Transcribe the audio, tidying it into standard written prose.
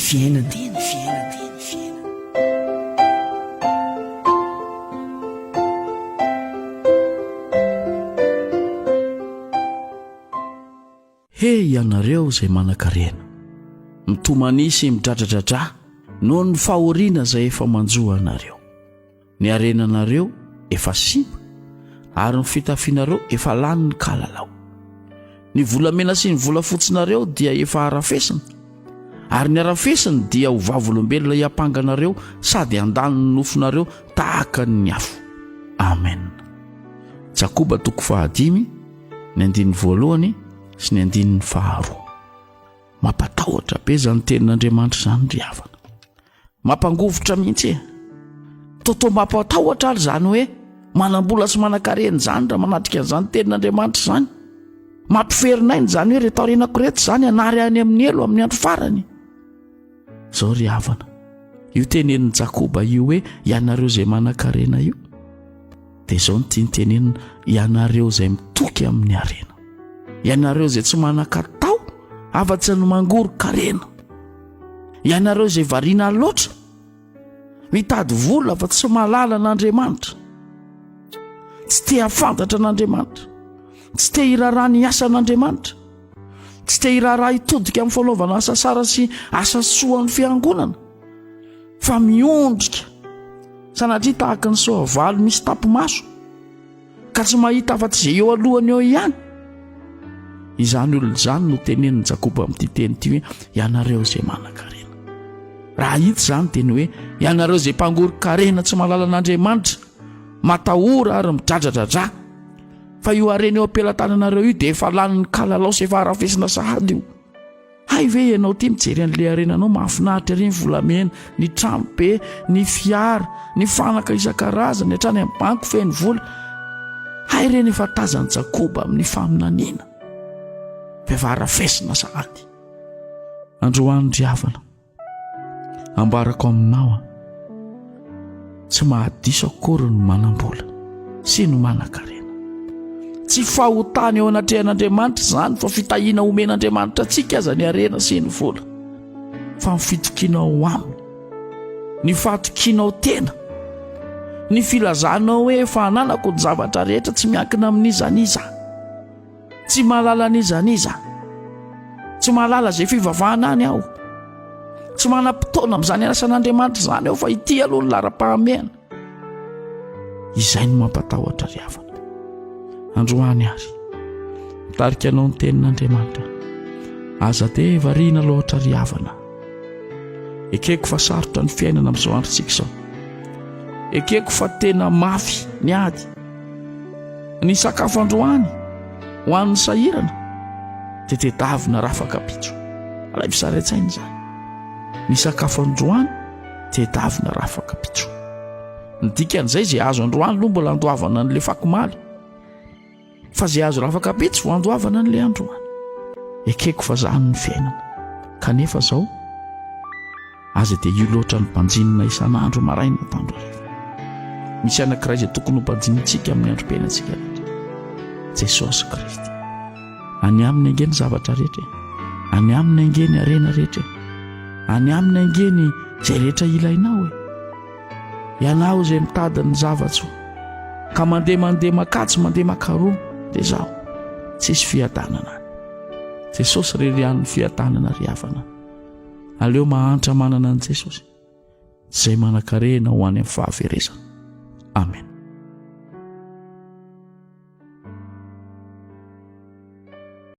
fiainana. Hey ianareo izay manan-karena, mitomanisy midradradradra noho ny fahoriana izay efa manjoa anareo. Ny arenanareo efa simba ary ny fitafianareo efa lany ny kalalao. Ny volamena sy ny volafotsinareo dia efa arafesina, ary ny arafesina dia ho vavolombelona hiampanganareo sady andany ny nofonareo tahaka ny afo. Amen. Jakoba 5:5, ny 2 sy ny 5. Mampatahotra be zany tenin'Andriamanitra zany ry havana. Mampangovotra mihitsy. Toto mampatahotra ary zany hoe manambola sy manan-karena zany raha manatrika an'izany tenin'Andriamanitra zany. Mampiferinay zany hoe reto arenako reto zany anary any amin'ny elo amin'ny andro farany. Zao ry havana, io tenenin'i Jakoba io hoe ianareo izay manan-karena io, dia zao ny tiany tenenina ianareo izay mitoky amin'ny arena. Ianareo izay tsy manan-katao afa-tsy ny mangoro-karena. Ianareo izay variana loatra, mitady vola fa tsy mahalala an'Andriamanitra, tsy te hafantatra an'Andriamanitra, tsy te hiraharaha ny asan'Andriamanitra, tsy te hiraharaha hitodika amin'ny fanaovana asa sara sy asa soa ny fiangonana, fa miondrika sanatria tahaka ny soavaly misy tapimaso ka tsy mahita afa-tsy izay eo alohany eo ihany. Izany olona izany no tenenin'i Jakoba amin'ity teny ity hoe ianareo izay manan-karena. Raha hita izany teny hoe ianareo izay mpangoro-karena tsy mahalala an'Andriamanitra, matahora ary midradradradra, fa io arena eo ampelantananareo io dia efa lany ny kalalao sy efa arafesina sahady io. Hay ve ianao ty mijery an'ilay arenanao mahafinaritra ery ny volamena, ny trano be, ny fiara, ny fanaka isan-karazany hatrany amin'ny banky feno vola. Hay ireny efa tazan'i Jakoba amin'ny faminaniana, efa arafesina sahady. Androany ry havana, ambarako aminao tsy mahadiso akory ny manam-bola sy ny manan-karena. Tsy fahotany eo anatrehan'Andriamanitra zany fa fitahiana omen'Andriamanitra antsika aza ny arena sy ny vola, fa ny fitokianao aminy, ny fahatokianao tena, ny filazanao hoe efa ananako ny zavatra rehetra tsy miankina amin'izaniza, tsy mahalala n'izaniza, tsy mahalala izay fivavahana any aho, tsy manam-potoana amin'izany asan'Andriamanitra zany aho fa ity aloha ny lara-pahamehana. Izay no mampatahotra ry havana. Androany ary mitarika anao ny tenin'Andriamanitra, aza te variana loatra ry havana. Ekeko fa sarotra ny fiainana amin'izao androntsika izao. Ekeko fa tena mafy ny ady ny sakafo androany ho an'ny sahirana, dia tedavina rafaka pitso. Alay fisaraitsaina izany. Ny sakafo androany tedavina rafaka pitso. Ny dikan'izay izay azo androany aloha mbola andoavana n'ilay fakomaly, fa izay azo rafaka pitso vao andoavana n'ilay androany. Ekeko fa zany ny fiainana, kanefa izao aza dia io loatra ny mpanjinina isan'andro maraina tandro hariva. Misy anankiray izay tokony ho mpanjinintsika amin'ny androm-piainantsika rehetra, Jesosy Kristy. Any aminy ange ny zavatra rehetra, any aminy ange ny arena rehetra, any aminy ange ny izay rehetra ilainao. Ianao izay mitady ny zavatso ka mandeha makatsy mandeha makaroa, dia zaho tsisy fiadanana. Jesosy rerian'ny fiadanana ry havana. Aleo mahantra manana an' Jesosy izay manan-karena ho any amin'ny fahaverezana. Amen.